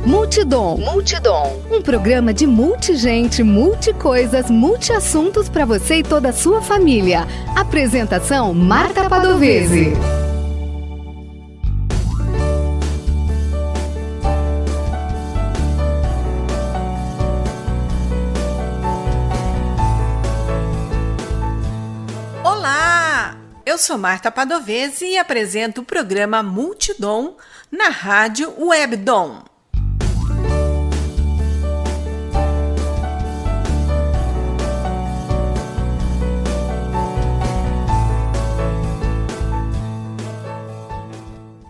Multidom. Um programa de multigente, multicoisas, multiassuntos para você e toda a sua família. Apresentação: Marta Padovese. Olá! Eu sou Marta Padovese e apresento o programa Multidom na Rádio Webdom.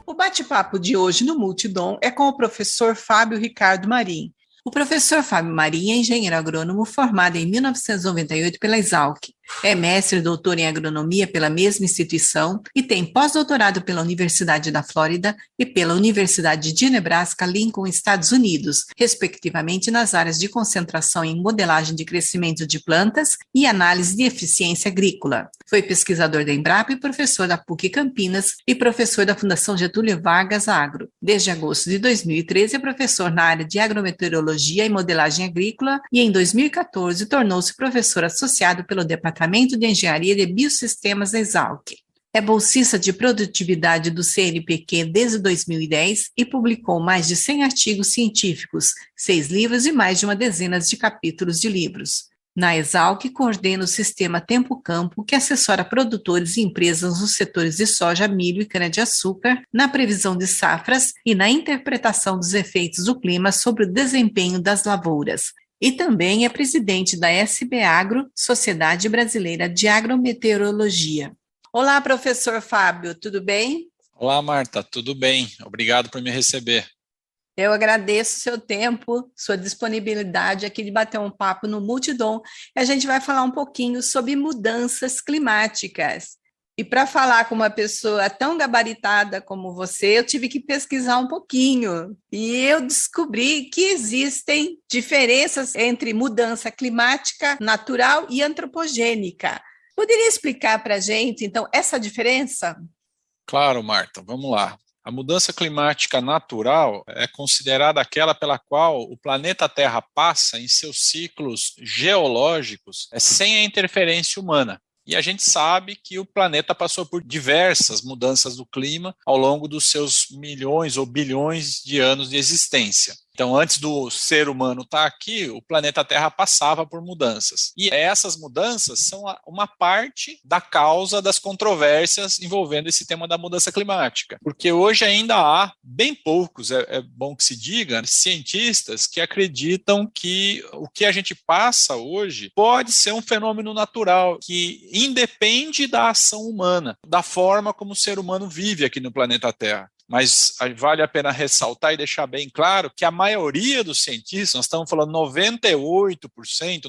O bate-papo de hoje no Multidom é com o professor Fábio Ricardo Marim. O professor Fábio Marim é engenheiro agrônomo formado em 1998 pela Exalc. É mestre e doutor em agronomia pela mesma instituição e tem pós-doutorado pela Universidade da Flórida e pela Universidade de Nebraska, Lincoln, Estados Unidos, respectivamente nas áreas de concentração em modelagem de crescimento de plantas e análise de eficiência agrícola. Foi pesquisador da Embrapa e professor da PUC Campinas e professor da Fundação Getúlio Vargas Agro. Desde agosto de 2013 é professor na área de agrometeorologia e modelagem agrícola e em 2014 tornou-se professor associado pelo Departamento de Engenharia de Biosistemas da Exalc. É bolsista de produtividade do CNPq desde 2010 e publicou mais de 100 artigos científicos, 6 livros e mais de uma dezena de capítulos de livros. Na Exalc, coordena o sistema Tempo Campo, que assessora produtores e empresas nos setores de soja, milho e cana-de-açúcar, na previsão de safras e na interpretação dos efeitos do clima sobre o desempenho das lavouras. E também é presidente da SB Agro, Sociedade Brasileira de Agrometeorologia. Olá, professor Fábio, tudo bem? Olá, Marta, tudo bem? Obrigado por me receber. Eu agradeço seu tempo, sua disponibilidade aqui de bater um papo no Multidom. E a gente vai falar um pouquinho sobre mudanças climáticas. E para falar com uma pessoa tão gabaritada como você, eu tive que pesquisar um pouquinho. E eu descobri que existem diferenças entre mudança climática natural e antropogênica. Poderia explicar para a gente, então, essa diferença? Claro, Marta, vamos lá. A mudança climática natural é considerada aquela pela qual o planeta Terra passa em seus ciclos geológicos sem a interferência humana. E a gente sabe que o planeta passou por diversas mudanças do clima ao longo dos seus milhões ou bilhões de anos de existência. Então, antes do ser humano estar aqui, o planeta Terra passava por mudanças. E essas mudanças são uma parte da causa das controvérsias envolvendo esse tema da mudança climática. Porque hoje ainda há bem poucos, é bom que se diga, cientistas que acreditam que o que a gente passa hoje pode ser um fenômeno natural que independe da ação humana, da forma como o ser humano vive aqui no planeta Terra. Mas vale a pena ressaltar e deixar bem claro que a maioria dos cientistas, nós estamos falando 98%,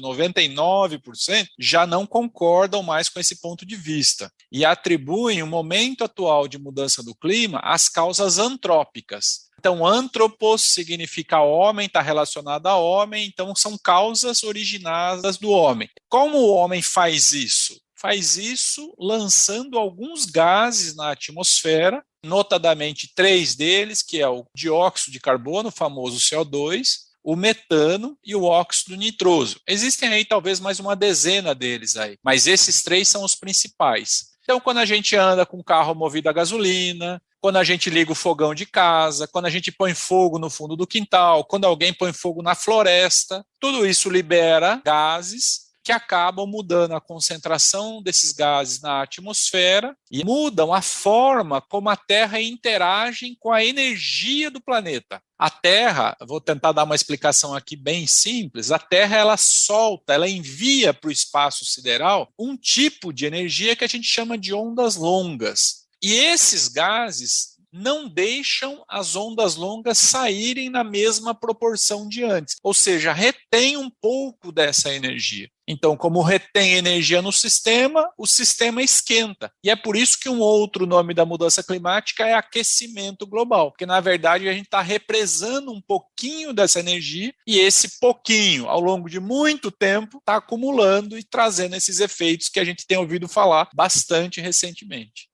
99%, já não concordam mais com esse ponto de vista e atribuem o momento atual de mudança do clima às causas antrópicas. Então, antropos significa homem, está relacionado a homem, então são causas originadas do homem. Como o homem faz isso? Faz isso lançando alguns gases na atmosfera, notadamente 3 deles, que é o dióxido de carbono, o famoso CO2, o metano e o óxido nitroso. Existem aí talvez mais uma dezena deles aí, mas esses 3 são os principais. Então, quando a gente anda com um carro movido a gasolina, quando a gente liga o fogão de casa, quando a gente põe fogo no fundo do quintal, quando alguém põe fogo na floresta, tudo isso libera gases que acabam mudando a concentração desses gases na atmosfera e mudam a forma como a Terra interage com a energia do planeta. A Terra, vou tentar dar uma explicação aqui bem simples, a Terra ela solta, ela envia para o espaço sideral um tipo de energia que a gente chama de ondas longas. E esses gases não deixam as ondas longas saírem na mesma proporção de antes, ou seja, retém um pouco dessa energia. Então, como retém energia no sistema, o sistema esquenta. E é por isso que um outro nome da mudança climática é aquecimento global, porque na verdade a gente está represando um pouquinho dessa energia e esse pouquinho, ao longo de muito tempo, está acumulando e trazendo esses efeitos que a gente tem ouvido falar bastante recentemente.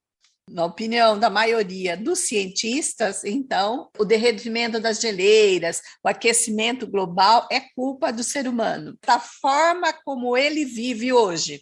Na opinião da maioria dos cientistas, então, o derretimento das geleiras, o aquecimento global é culpa do ser humano, da forma como ele vive hoje.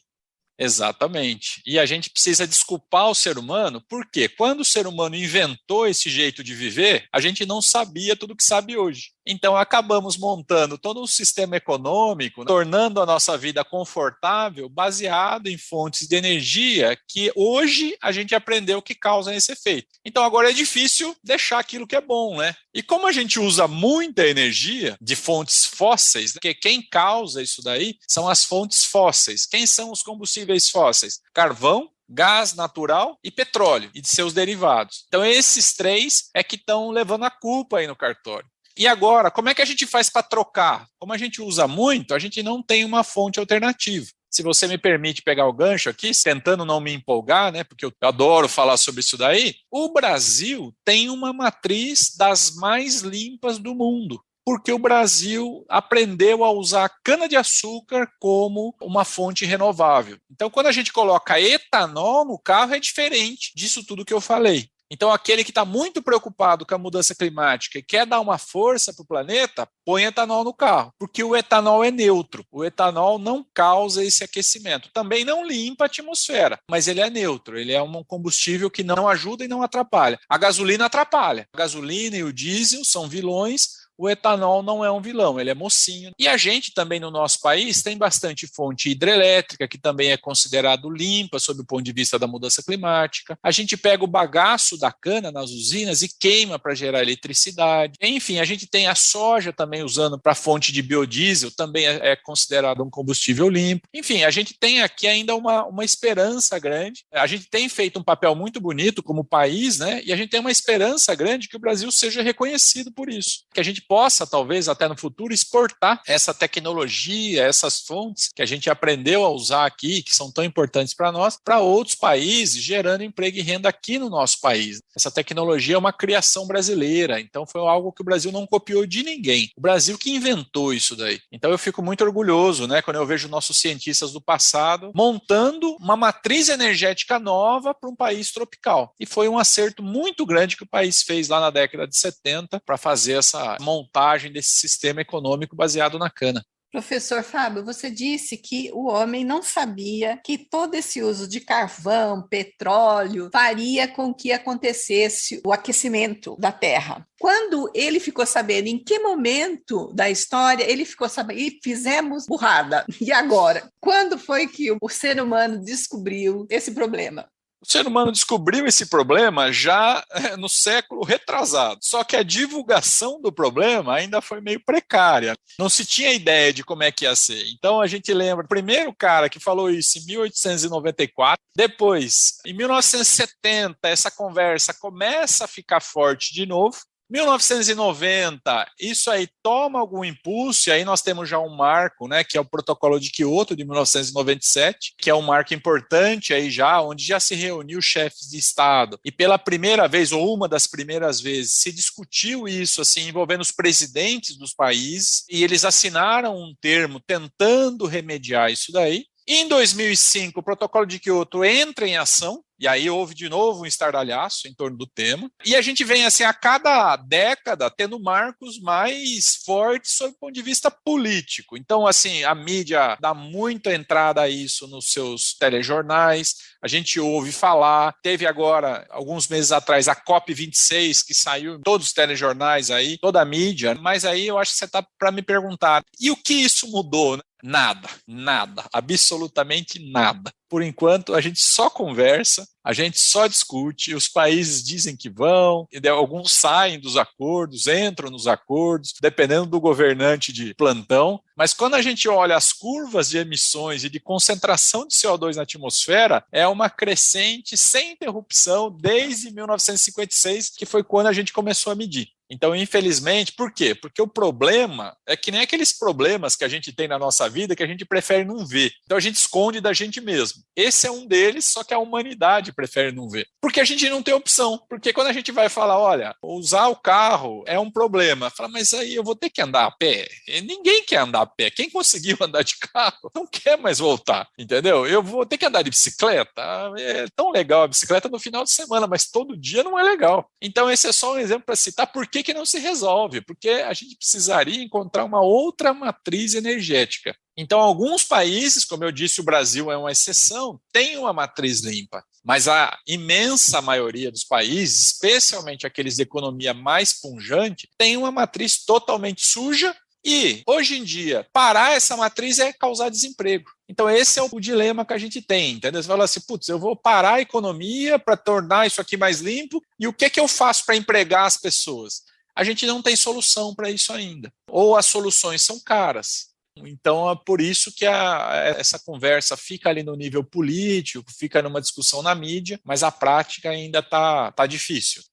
Exatamente. E a gente precisa desculpar o ser humano, porque quando o ser humano inventou esse jeito de viver, a gente não sabia tudo que sabe hoje. Então, acabamos montando todo um sistema econômico, tornando a nossa vida confortável, baseado em fontes de energia que hoje a gente aprendeu que causam esse efeito. Então, agora é difícil deixar aquilo que é bom, né? E como a gente usa muita energia de fontes fósseis, porque quem causa isso daí são as fontes fósseis. Quem são os combustíveis fósseis? Carvão, gás natural e petróleo e de seus derivados. Então, esses três é que estão levando a culpa aí no cartório. E agora, como é que a gente faz para trocar? Como a gente usa muito, a gente não tem uma fonte alternativa. Se você me permite pegar o gancho aqui, tentando não me empolgar, né, porque eu adoro falar sobre isso daí, o Brasil tem uma matriz das mais limpas do mundo, porque o Brasil aprendeu a usar cana-de-açúcar como uma fonte renovável. Então, quando a gente coloca etanol no carro, é diferente disso tudo que eu falei. Então, aquele que está muito preocupado com a mudança climática e quer dar uma força para o planeta, põe etanol no carro, porque o etanol é neutro. O etanol não causa esse aquecimento. Também não limpa a atmosfera, mas ele é neutro. Ele é um combustível que não ajuda e não atrapalha. A gasolina atrapalha. A gasolina e o diesel são vilões. O etanol não é um vilão, ele é mocinho. E a gente também no nosso país tem bastante fonte hidrelétrica, que também é considerado limpa sob o ponto de vista da mudança climática. A gente pega o bagaço da cana nas usinas e queima para gerar eletricidade. Enfim, a gente tem a soja também usando para fonte de biodiesel, também é considerado um combustível limpo. Enfim, a gente tem aqui ainda uma esperança grande. A gente tem feito um papel muito bonito como país, né? E a gente tem uma esperança grande que o Brasil seja reconhecido por isso. Que a gente possa, talvez, até no futuro, exportar essa tecnologia, essas fontes que a gente aprendeu a usar aqui, que são tão importantes para nós, para outros países, gerando emprego e renda aqui no nosso país. Essa tecnologia é uma criação brasileira, então foi algo que o Brasil não copiou de ninguém. O Brasil que inventou isso daí. Então eu fico muito orgulhoso, né, quando eu vejo nossos cientistas do passado montando uma matriz energética nova para um país tropical. E foi um acerto muito grande que o país fez lá na década de 70 para fazer essa montagem desse sistema econômico baseado na cana. Professor Fábio, você disse que o homem não sabia que todo esse uso de carvão, petróleo, faria com que acontecesse o aquecimento da Terra. Quando ele ficou sabendo, em que momento da história ele ficou sabendo, e fizemos burrada, e agora? Quando foi que o ser humano descobriu esse problema? O ser humano descobriu esse problema já no século retrasado, só que a divulgação do problema ainda foi meio precária. Não se tinha ideia de como é que ia ser. Então a gente lembra, o primeiro cara que falou isso em 1894, depois, em 1970, essa conversa começa a ficar forte de novo. 1990, isso aí toma algum impulso, e aí nós temos já um marco, né, que é o Protocolo de Quioto, de 1997, que é um marco importante aí já, onde já se reuniu chefes de Estado, e pela primeira vez, ou uma das primeiras vezes, se discutiu isso, assim, envolvendo os presidentes dos países, e eles assinaram um termo tentando remediar isso daí. Em 2005, o Protocolo de Quioto entra em ação, e aí houve de novo um estardalhaço em torno do tema. E a gente vem, assim, a cada década, tendo marcos mais fortes sob o ponto de vista político. Então, assim, a mídia dá muita entrada a isso nos seus telejornais, a gente ouve falar. Teve agora, alguns meses atrás, a COP26, que saiu em todos os telejornais aí, toda a mídia. Mas aí eu acho que você está para me perguntar, e o que isso mudou, né? Nada, absolutamente nada. Por enquanto, a gente só conversa, a gente só discute, os países dizem que vão, alguns saem dos acordos, entram nos acordos, dependendo do governante de plantão. Mas quando a gente olha as curvas de emissões e de concentração de CO2 na atmosfera, é uma crescente sem interrupção desde 1956, que foi quando a gente começou a medir. Então, infelizmente, por quê? Porque o problema é que nem aqueles problemas que a gente tem na nossa vida que a gente prefere não ver. Então, a gente esconde da gente mesmo. Esse é um deles, só que a humanidade prefere não ver. Porque a gente não tem opção. Porque quando a gente vai falar, olha, usar o carro é um problema. Fala, mas aí eu vou ter que andar a pé. Ninguém quer andar a pé. Quem conseguiu andar de carro não quer mais voltar, entendeu? Eu vou ter que andar de bicicleta. É tão legal a bicicleta no final de semana, mas todo dia não é legal. Então, esse é só um exemplo para citar por que não se resolve. Porque a gente precisaria encontrar uma outra matriz energética. Então, alguns países, como eu disse, o Brasil é uma exceção, tem uma matriz limpa. Mas a imensa maioria dos países, especialmente aqueles de economia mais pujante, tem uma matriz totalmente suja e, hoje em dia, parar essa matriz é causar desemprego. Então, esse é o dilema que a gente tem, entendeu? Você fala assim, putz, eu vou parar a economia para tornar isso aqui mais limpo e o que eu faço para empregar as pessoas? A gente não tem solução para isso ainda. Ou as soluções são caras. Então, é por isso que essa conversa fica ali no nível político, fica numa discussão na mídia, mas a prática ainda está difícil.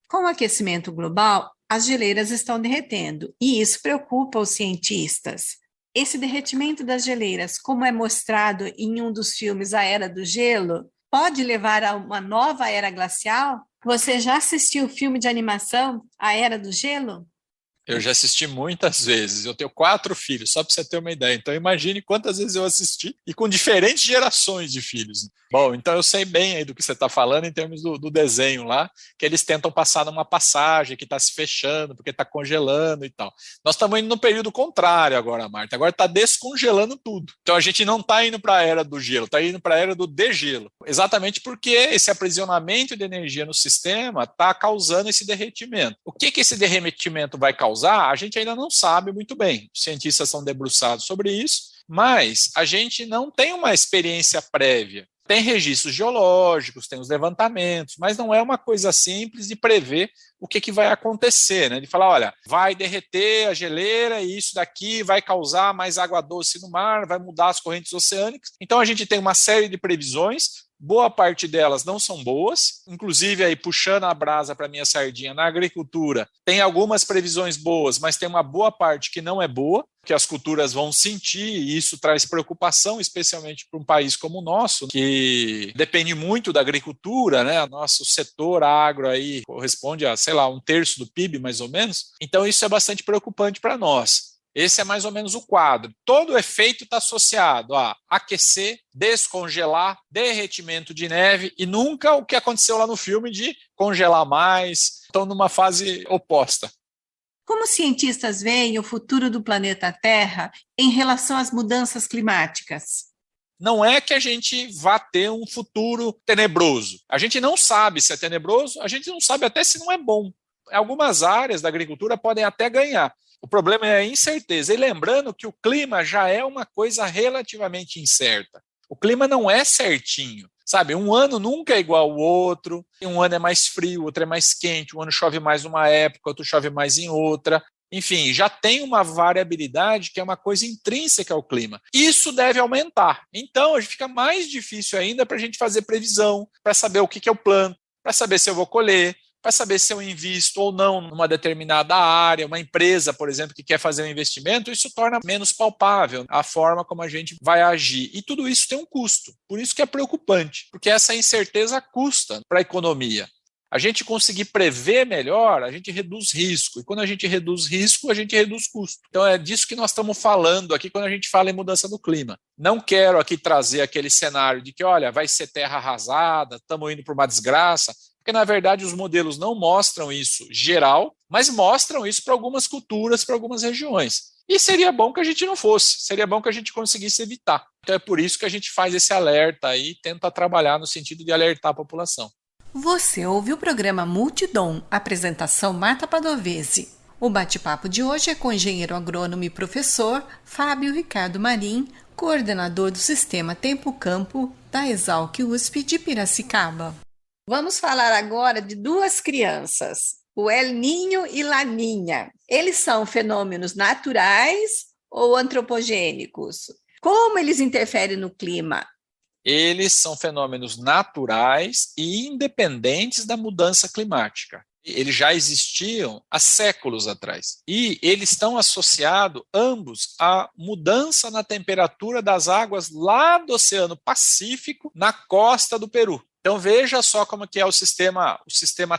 Com o aquecimento global, as geleiras estão derretendo e isso preocupa os cientistas. Esse derretimento das geleiras, como é mostrado em um dos filmes A Era do Gelo, pode levar a uma nova era glacial? Você já assistiu o filme de animação A Era do Gelo? Eu já assisti muitas vezes, eu tenho 4 filhos, só para você ter uma ideia. Então imagine quantas vezes eu assisti e com diferentes gerações de filhos. Bom, então eu sei bem aí do que você está falando em termos do desenho lá, que eles tentam passar numa passagem que está se fechando, porque está congelando e tal. Nós estamos indo no período contrário agora, Marta, agora está descongelando tudo. Então a gente não está indo para a era do gelo, está indo para a era do degelo. Exatamente porque esse aprisionamento de energia no sistema está causando esse derretimento. O que esse derretimento vai causar? A gente ainda não sabe muito bem. Os cientistas são debruçados sobre isso, mas a gente não tem uma experiência prévia. Tem registros geológicos, tem os levantamentos, mas não é uma coisa simples de prever o que vai acontecer, né? De falar, olha, vai derreter a geleira e isso daqui vai causar mais água doce no mar, vai mudar as correntes oceânicas. Então a gente tem uma série de previsões. Boa parte delas não são boas, inclusive aí puxando a brasa para a minha sardinha, na agricultura tem algumas previsões boas, mas tem uma boa parte que não é boa, que as culturas vão sentir e isso traz preocupação, especialmente para um país como o nosso, que depende muito da agricultura, né? Nosso setor agro aí corresponde a, sei lá, 1/3 do PIB mais ou menos, então isso é bastante preocupante para nós. Esse é mais ou menos o quadro. Todo o efeito está associado a aquecer, descongelar, derretimento de neve e nunca o que aconteceu lá no filme de congelar mais. Estão numa fase oposta. Como cientistas veem o futuro do planeta Terra em relação às mudanças climáticas? Não é que a gente vá ter um futuro tenebroso. A gente não sabe se é tenebroso, a gente não sabe até se não é bom. Algumas áreas da agricultura podem até ganhar. O problema é a incerteza. E lembrando que o clima já é uma coisa relativamente incerta. O clima não é certinho. Sabe, um ano nunca é igual ao outro. Um ano é mais frio, outro é mais quente. Um ano chove mais numa época, outro chove mais em outra. Enfim, já tem uma variabilidade que é uma coisa intrínseca ao clima. Isso deve aumentar. Então, fica mais difícil ainda para a gente fazer previsão, para saber o que eu planto, para saber se eu vou colher, para saber se eu invisto ou não numa determinada área, uma empresa, por exemplo, que quer fazer um investimento, isso torna menos palpável a forma como a gente vai agir. E tudo isso tem um custo. Por isso que é preocupante, porque essa incerteza custa para a economia. A gente conseguir prever melhor, a gente reduz risco. E quando a gente reduz risco, a gente reduz custo. Então é disso que nós estamos falando aqui quando a gente fala em mudança do clima. Não quero aqui trazer aquele cenário de que, olha, vai ser terra arrasada, estamos indo para uma desgraça, porque, na verdade, os modelos não mostram isso geral, mas mostram isso para algumas culturas, para algumas regiões. E seria bom que a gente não fosse, seria bom que a gente conseguisse evitar. Então é por isso que a gente faz esse alerta aí e tenta trabalhar no sentido de alertar a população. Você ouviu o programa Multidom, apresentação Marta Padovese. O bate-papo de hoje é com o engenheiro agrônomo e professor Fábio Ricardo Marim, coordenador do Sistema Tempo-Campo da Exalc USP de Piracicaba. Vamos falar agora de 2 crianças, o El Niño e Laninha. Eles são fenômenos naturais ou antropogênicos? Como eles interferem no clima? Eles são fenômenos naturais e independentes da mudança climática. Eles já existiam há séculos atrás. E eles estão associados, ambos, à mudança na temperatura das águas lá do Oceano Pacífico, na costa do Peru. Então veja só como que é o sistema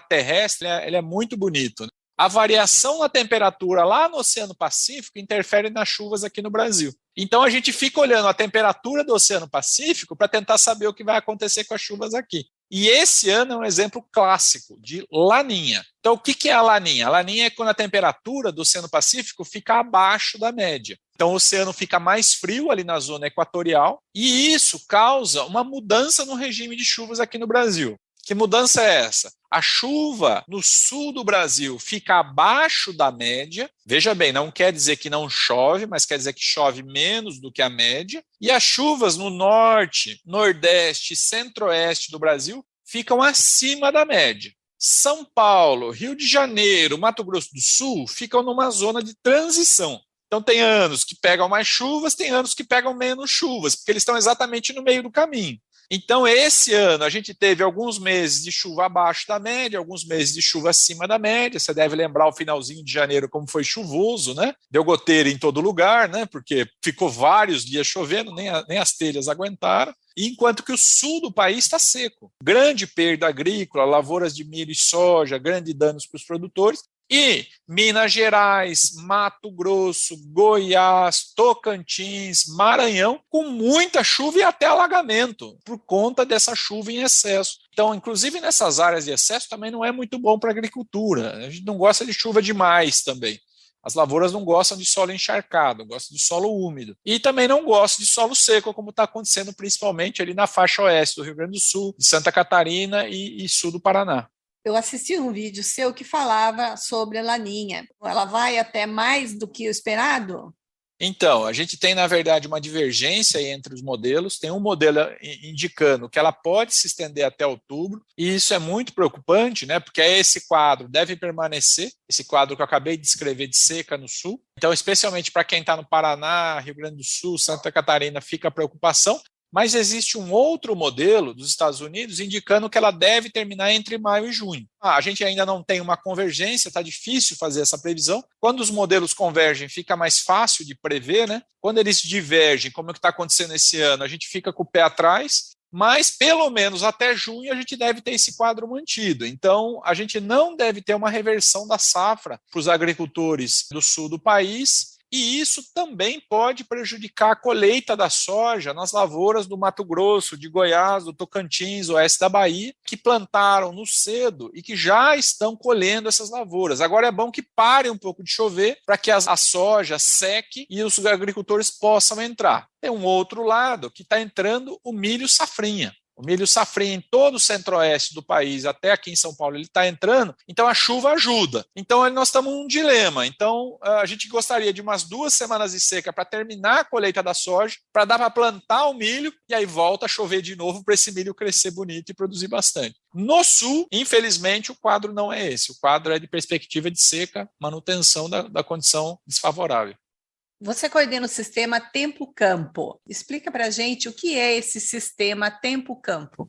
terrestre, ele é muito bonito, né? A variação na temperatura lá no Oceano Pacífico interfere nas chuvas aqui no Brasil. Então a gente fica olhando a temperatura do Oceano Pacífico para tentar saber o que vai acontecer com as chuvas aqui. E esse ano é um exemplo clássico de laninha. Então, o que é a laninha? A laninha é quando a temperatura do Oceano Pacífico fica abaixo da média. Então, o oceano fica mais frio ali na zona equatorial e isso causa uma mudança no regime de chuvas aqui no Brasil. Que mudança é essa? A chuva no sul do Brasil fica abaixo da média. Veja bem, não quer dizer que não chove, mas quer dizer que chove menos do que a média. E as chuvas no norte, nordeste e centro-oeste do Brasil ficam acima da média. São Paulo, Rio de Janeiro, Mato Grosso do Sul ficam numa zona de transição. Então tem anos que pegam mais chuvas, tem anos que pegam menos chuvas, porque eles estão exatamente no meio do caminho. Então, esse ano, a gente teve alguns meses de chuva abaixo da média, alguns meses de chuva acima da média. Você deve lembrar o finalzinho de janeiro como foi chuvoso, né? Deu goteira em todo lugar, né? Porque ficou vários dias chovendo, nem as telhas aguentaram. Enquanto que o sul do país está seco. Grande perda agrícola, lavouras de milho e soja, grandes danos para os produtores. E Minas Gerais, Mato Grosso, Goiás, Tocantins, Maranhão, com muita chuva e até alagamento, por conta dessa chuva em excesso. Então, inclusive nessas áreas de excesso também não é muito bom para a agricultura. A gente não gosta de chuva demais também. As lavouras não gostam de solo encharcado, gostam de solo úmido. E também não gostam de solo seco, como está acontecendo principalmente ali na faixa oeste do Rio Grande do Sul, de Santa Catarina e sul do Paraná. Eu assisti um vídeo seu que falava sobre a laninha. Ela vai até mais do que o esperado? Então, a gente tem, na verdade, uma divergência entre os modelos. Tem um modelo indicando que ela pode se estender até outubro, e isso é muito preocupante, né? Porque esse quadro deve permanecer, esse quadro que eu acabei de descrever de seca no sul. Então, especialmente para quem está no Paraná, Rio Grande do Sul, Santa Catarina, fica a preocupação. Mas existe um outro modelo dos Estados Unidos indicando que ela deve terminar entre maio e junho. A gente ainda não tem uma convergência, está difícil fazer essa previsão. Quando os modelos convergem, fica mais fácil de prever, né? Quando eles divergem, como é que está acontecendo esse ano, a gente fica com o pé atrás, mas pelo menos até junho a gente deve ter esse quadro mantido. Então, a gente não deve ter uma reversão da safra para os agricultores do sul do país. E isso também pode prejudicar a colheita da soja nas lavouras do Mato Grosso, de Goiás, do Tocantins, oeste da Bahia, que plantaram no cedo e que já estão colhendo essas lavouras. Agora é bom que pare um pouco de chover para que a soja seque e os agricultores possam entrar. Tem um outro lado que está entrando o milho safrinha. O milho safrinha em todo o centro-oeste do país, até aqui em São Paulo, ele está entrando, então a chuva ajuda. Então nós estamos num dilema. Então a gente gostaria de umas 2 semanas de seca para terminar a colheita da soja, para dar para plantar o milho, e aí volta a chover de novo para esse milho crescer bonito e produzir bastante. No sul, infelizmente, o quadro não é esse. O quadro é de perspectiva de seca, manutenção da condição desfavorável. Você coordena o sistema Tempo-Campo. Explica para a gente o que é esse sistema Tempo-Campo.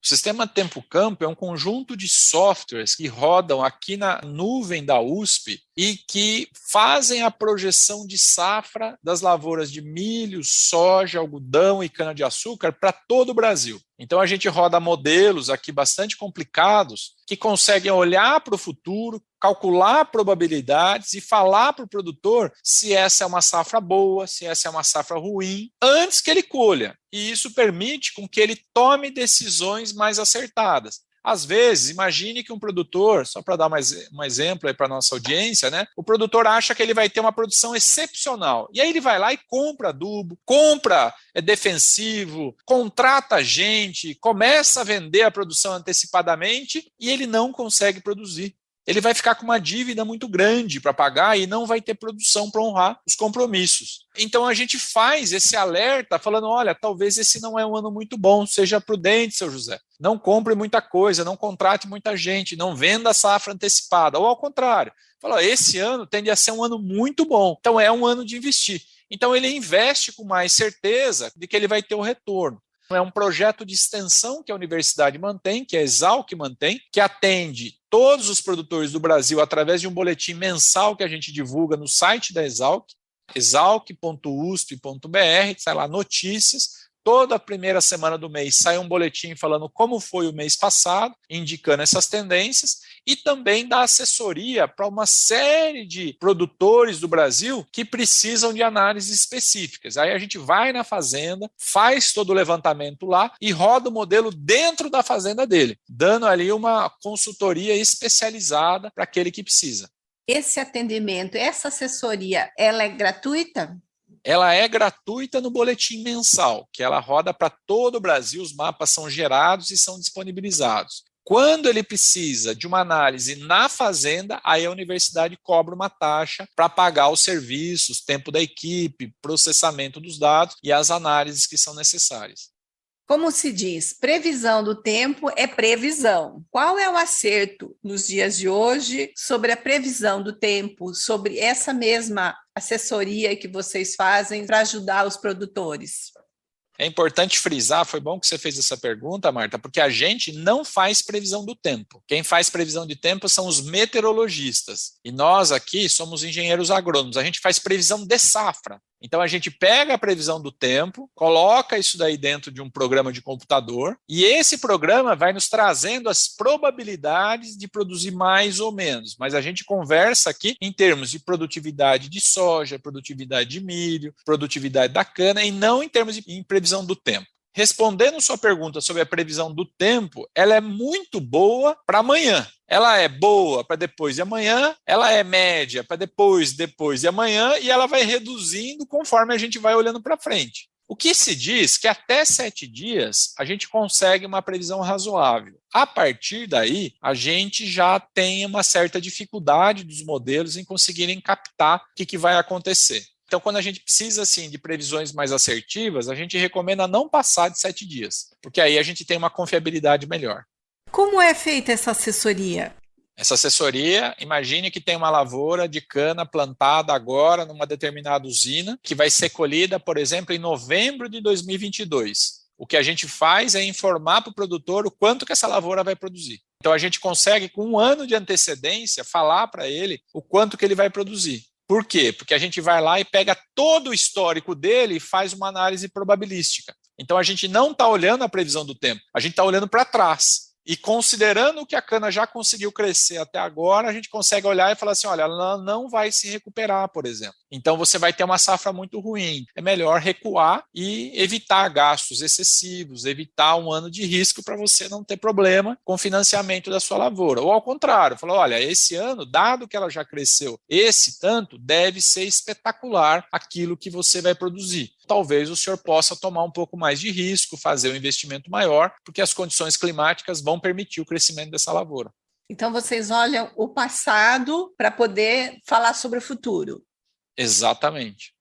O sistema Tempo-Campo é um conjunto de softwares que rodam aqui na nuvem da USP e que fazem a projeção de safra das lavouras de milho, soja, algodão e cana-de-açúcar para todo o Brasil. Então a gente roda modelos aqui bastante complicados que conseguem olhar para o futuro, calcular probabilidades e falar para o produtor se essa é uma safra boa, se essa é uma safra ruim, antes que ele colha. E isso permite com que ele tome decisões mais acertadas. Às vezes, imagine que um produtor, só para dar um exemplo aí para a nossa audiência, né? O produtor acha que ele vai ter uma produção excepcional. E aí ele vai lá e compra adubo, compra defensivo, contrata gente, começa a vender a produção antecipadamente e ele não consegue produzir. Ele vai ficar com uma dívida muito grande para pagar e não vai ter produção para honrar os compromissos. Então a gente faz esse alerta falando, olha, talvez esse não é um ano muito bom, seja prudente, seu José. Não compre muita coisa, não contrate muita gente, não venda a safra antecipada. Ou ao contrário, fala, esse ano tende a ser um ano muito bom, então é um ano de investir. Então ele investe com mais certeza de que ele vai ter o retorno. É um projeto de extensão que a universidade mantém, que a Exalc mantém, que atende todos os produtores do Brasil através de um boletim mensal que a gente divulga no site da Exalc, exalc.usp.br, sai lá notícias. Toda a primeira semana do mês sai um boletim falando como foi o mês passado, indicando essas tendências, e também dá assessoria para uma série de produtores do Brasil que precisam de análises específicas. Aí a gente vai na fazenda, faz todo o levantamento lá e roda o modelo dentro da fazenda dele, dando ali uma consultoria especializada para aquele que precisa. Esse atendimento, essa assessoria, ela é gratuita? Ela é gratuita no boletim mensal, que ela roda para todo o Brasil, os mapas são gerados e são disponibilizados. Quando ele precisa de uma análise na fazenda, aí a universidade cobra uma taxa para pagar os serviços, tempo da equipe, processamento dos dados e as análises que são necessárias. Como se diz, previsão do tempo é previsão. Qual é o acerto nos dias de hoje sobre a previsão do tempo, sobre essa mesma assessoria que vocês fazem para ajudar os produtores? É importante frisar, foi bom que você fez essa pergunta, Marta, porque a gente não faz previsão do tempo. Quem faz previsão de tempo são os meteorologistas. E nós aqui somos engenheiros agrônomos, a gente faz previsão de safra. Então a gente pega a previsão do tempo, coloca isso daí dentro de um programa de computador e esse programa vai nos trazendo as probabilidades de produzir mais ou menos. Mas a gente conversa aqui em termos de produtividade de soja, produtividade de milho, produtividade da cana e não em termos de previsão do tempo. Respondendo sua pergunta sobre a previsão do tempo, ela é muito boa para amanhã. Ela é boa para depois de amanhã, ela é média para depois de amanhã e ela vai reduzindo conforme a gente vai olhando para frente. O que se diz que até 7 dias a gente consegue uma previsão razoável. A partir daí, a gente já tem uma certa dificuldade dos modelos em conseguirem captar o que vai acontecer. Então, quando a gente precisa assim, de previsões mais assertivas, a gente recomenda não passar de 7 dias, porque aí a gente tem uma confiabilidade melhor. Como é feita essa assessoria? Essa assessoria, imagine que tem uma lavoura de cana plantada agora numa determinada usina, que vai ser colhida, por exemplo, em novembro de 2022. O que a gente faz é informar para o produtor o quanto que essa lavoura vai produzir. Então, a gente consegue, com 1 ano de antecedência, falar para ele o quanto que ele vai produzir. Por quê? Porque a gente vai lá e pega todo o histórico dele e faz uma análise probabilística. Então, a gente não está olhando a previsão do tempo, a gente está olhando para trás. E considerando que a cana já conseguiu crescer até agora, a gente consegue olhar e falar assim, olha, ela não vai se recuperar, por exemplo. Então, você vai ter uma safra muito ruim. É melhor recuar e evitar gastos excessivos, evitar 1 ano de risco para você não ter problema com o financiamento da sua lavoura. Ou ao contrário, falar, olha, esse ano, dado que ela já cresceu esse tanto, deve ser espetacular aquilo que você vai produzir. Talvez o senhor possa tomar um pouco mais de risco, fazer um investimento maior, porque as condições climáticas vão permitir o crescimento dessa lavoura. Então, vocês olham o passado para poder falar sobre o futuro. Exatamente.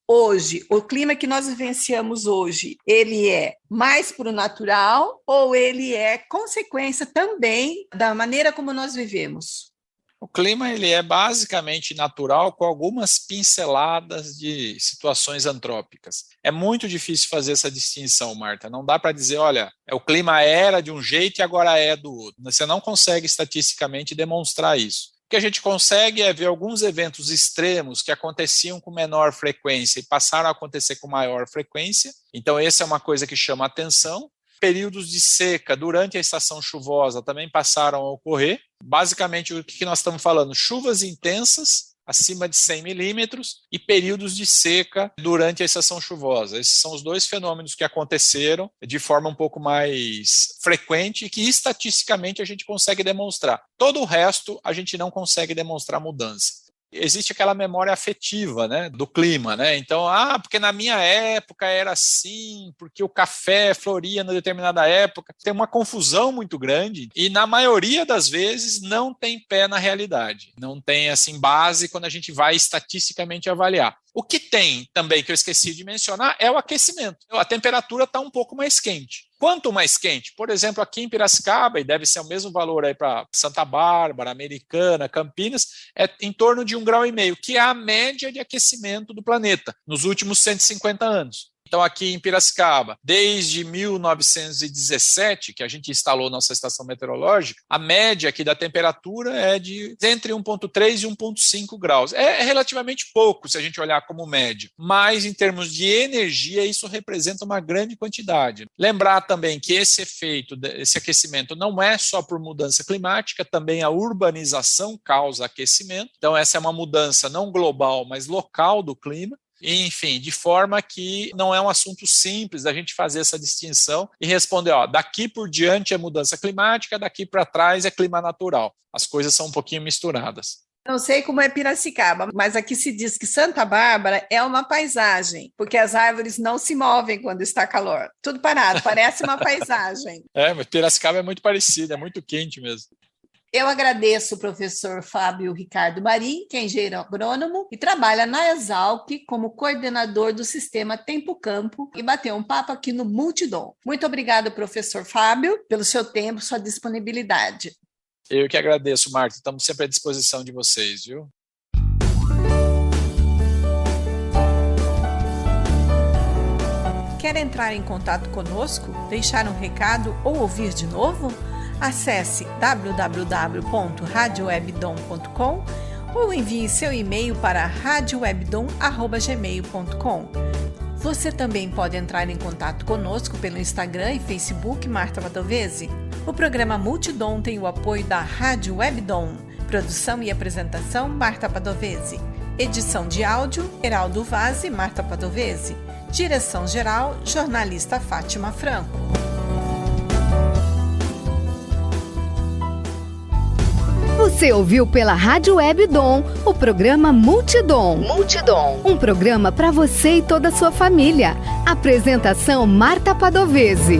Hoje, o clima que nós vivenciamos hoje, ele é mais para o natural ou ele é consequência também da maneira como nós vivemos? O clima ele é basicamente natural com algumas pinceladas de situações antrópicas. É muito difícil fazer essa distinção, Marta. Não dá para dizer, olha, o clima era de um jeito e agora é do outro. Você não consegue estatisticamente demonstrar isso. O que a gente consegue é ver alguns eventos extremos que aconteciam com menor frequência e passaram a acontecer com maior frequência. Então, essa é uma coisa que chama atenção. Períodos de seca durante a estação chuvosa também passaram a ocorrer. Basicamente, o que nós estamos falando? Chuvas intensas, acima de 100 milímetros, e períodos de seca durante a estação chuvosa. Esses são os 2 fenômenos que aconteceram de forma um pouco mais frequente e que estatisticamente a gente consegue demonstrar. Todo o resto a gente não consegue demonstrar mudança. Existe aquela memória afetiva, né, do clima, né? Então, porque na minha época era assim, porque o café floria na determinada época. Tem uma confusão muito grande e, na maioria das vezes, não tem pé na realidade. Não tem, assim, base quando a gente vai estatisticamente avaliar. O que tem também, que eu esqueci de mencionar, é o aquecimento. A temperatura está um pouco mais quente. Quanto mais quente? Por exemplo, aqui em Piracicaba, e deve ser o mesmo valor aí para Santa Bárbara, Americana, Campinas, é em torno de 1,5 graus, que é a média de aquecimento do planeta nos últimos 150 anos. Então, aqui em Piracicaba, desde 1917, que a gente instalou nossa estação meteorológica, a média aqui da temperatura é de entre 1,3 e 1,5 graus. É relativamente pouco, se a gente olhar como média, mas em termos de energia, isso representa uma grande quantidade. Lembrar também que esse efeito, esse aquecimento, não é só por mudança climática, também a urbanização causa aquecimento. Então, essa é uma mudança não global, mas local do clima. Enfim, de forma que não é um assunto simples da gente fazer essa distinção e responder, daqui por diante é mudança climática, daqui para trás é clima natural. As coisas são um pouquinho misturadas. Não sei como é Piracicaba, mas aqui se diz que Santa Bárbara é uma paisagem, porque as árvores não se movem quando está calor. Tudo parado, parece uma paisagem. Mas Piracicaba é muito parecida, é muito quente mesmo. Eu agradeço o professor Fábio Ricardo Marim, que é engenheiro agrônomo e trabalha na Exalc como coordenador do sistema Tempo Campo, e bateu um papo aqui no Multidom. Muito obrigado, professor Fábio, pelo seu tempo, sua disponibilidade. Eu que agradeço, Marta. Estamos sempre à disposição de vocês, viu? Quer entrar em contato conosco, deixar um recado ou ouvir de novo? Acesse www.radiowebdom.com ou envie seu e-mail para radiowebdom@gmail.com. Você também pode entrar em contato conosco pelo Instagram e Facebook Marta Padovese. O programa Multidom tem o apoio da Rádio Webdom. Produção e apresentação Marta Padovese. Edição de áudio Heraldo Vaz e Marta Padovese. Direção-geral jornalista Fátima Franco. Você ouviu pela Rádio Webdom o programa Multidom. Um programa para você e toda a sua família. Apresentação Marta Padovese.